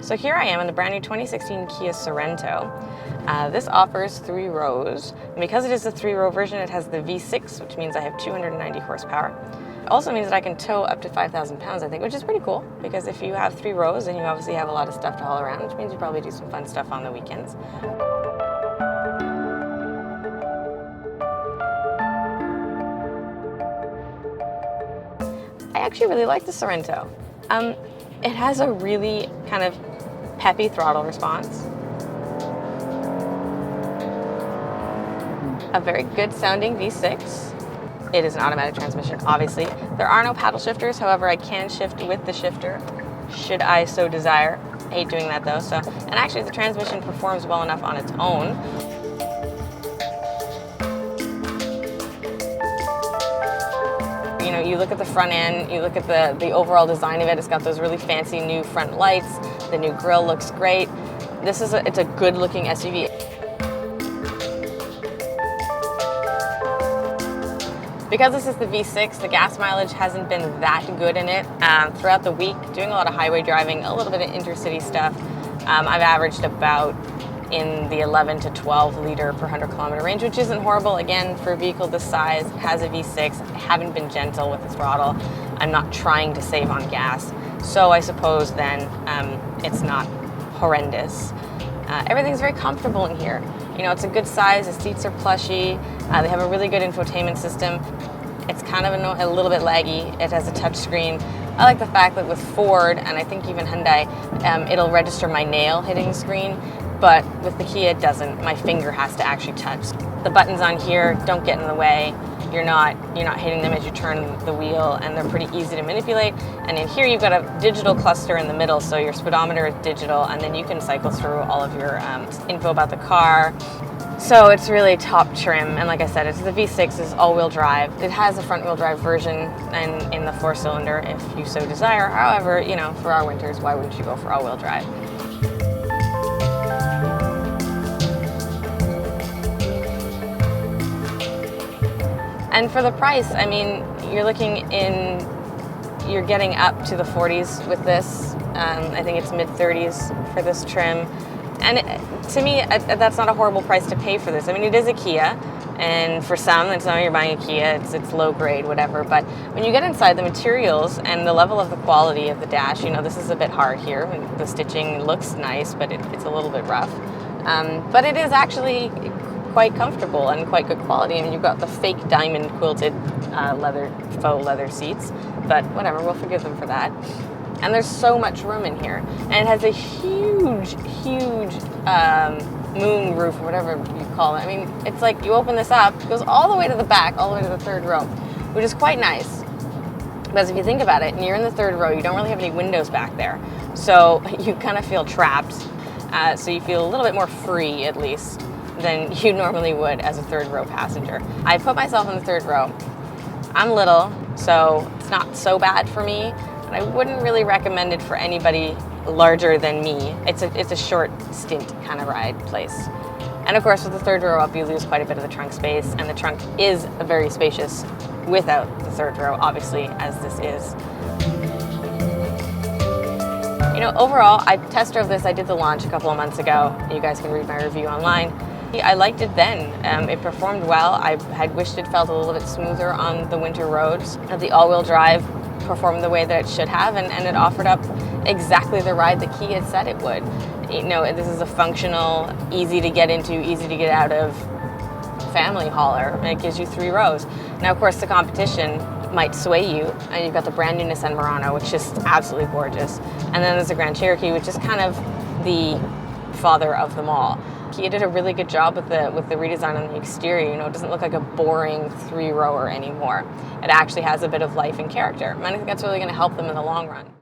So here I am in the brand new 2016 Kia Sorento. This offers 3 rows, and because it is a 3-row version, it has the V6, which means I have 290 horsepower. It also means that I can tow up to 5,000 pounds, I think, which is pretty cool, because if you have 3 rows, then you obviously have a lot of stuff to haul around, which means you probably do some fun stuff on the weekends. I actually really like the Sorento. It has a really kind of peppy throttle response. A very good sounding V6. It is an automatic transmission, obviously. There are no paddle shifters, however, I can shift with the shifter, should I so desire. I hate doing that though, and actually the transmission performs well enough on its own. You know, you look at the front end, you look at the overall design of it, it's got those really fancy new front lights, the new grille looks great. It's a good looking SUV. Because this is the V6, the gas mileage hasn't been that good in it. Throughout the week, doing a lot of highway driving, a little bit of intercity stuff, I've averaged about in the 11 to 12 liter per 100 kilometer range, which isn't horrible. Again, for a vehicle this size, it has a V6. I haven't been gentle with the throttle. I'm not trying to save on gas. So I suppose then it's not horrendous. Everything's very comfortable in here. You know, it's a good size, the seats are plushy, they have a really good infotainment system. It's kind of a little bit laggy. It has a touch screen. I like the fact that with Ford, and I think even Hyundai, it'll register my nail hitting the screen, but with the Kia it doesn't. My finger has to actually touch. The buttons on here don't get in the way. You're not hitting them as you turn the wheel, and they're pretty easy to manipulate. And in here you've got a digital cluster in the middle, so your speedometer is digital, and then you can cycle through all of your info about the car. So it's really top trim, and like I said, it's the V6 is all-wheel drive. It has a front-wheel drive version and in the 4-cylinder if you so desire. However, you know, for our winters, why wouldn't you go for all-wheel drive? And for the price, I mean, you're getting up to the 40s with this. I think it's mid-30s for this trim. And to me, that's not a horrible price to pay for this. I mean, it is a Kia, and for some, it's not you're buying a Kia, it's low grade, whatever. But when you get inside, the materials and the level of the quality of the dash, you know, this is a bit hard here. The stitching looks nice, but it's a little bit rough. But it is actually quite comfortable and quite good quality. I mean, you've got the fake diamond quilted faux leather seats, but whatever, we'll forgive them for that. And there's so much room in here, and it has a huge moon roof, or whatever you call it. I mean, it's like you open this up, it goes all the way to the back, all the way to the 3rd row, which is quite nice. Because if you think about it, and you're in the 3rd row, you don't really have any windows back there, so you kind of feel trapped. So you feel a little bit more free, at least, than you normally would as a 3rd row passenger. I put myself in the 3rd row. I'm little, so it's not so bad for me, and I wouldn't really recommend it for anybody larger than me. It's a short stint kind of ride place. And of course, with the 3rd row up, you lose quite a bit of the trunk space, and the trunk is very spacious without the 3rd row, obviously, as this is. You know, overall, I test drove this. I did the launch a couple of months ago. You guys can read my review online. I liked it then. It performed well. I had wished it felt a little bit smoother on the winter roads. The all-wheel drive performed the way that it should have, and it offered up exactly the ride that Kia had said it would. You know, this is a functional, easy to get into, easy to get out of family hauler, and it gives you 3 rows. Now, of course, the competition might sway you, and you've got the brand new Nissan Murano, which is absolutely gorgeous, and then there's the Grand Cherokee, which is kind of the father of them all. Kia did a really good job with the redesign on the exterior. You know, it doesn't look like a boring 3-rower anymore. It actually has a bit of life and character, and I think that's really going to help them in the long run.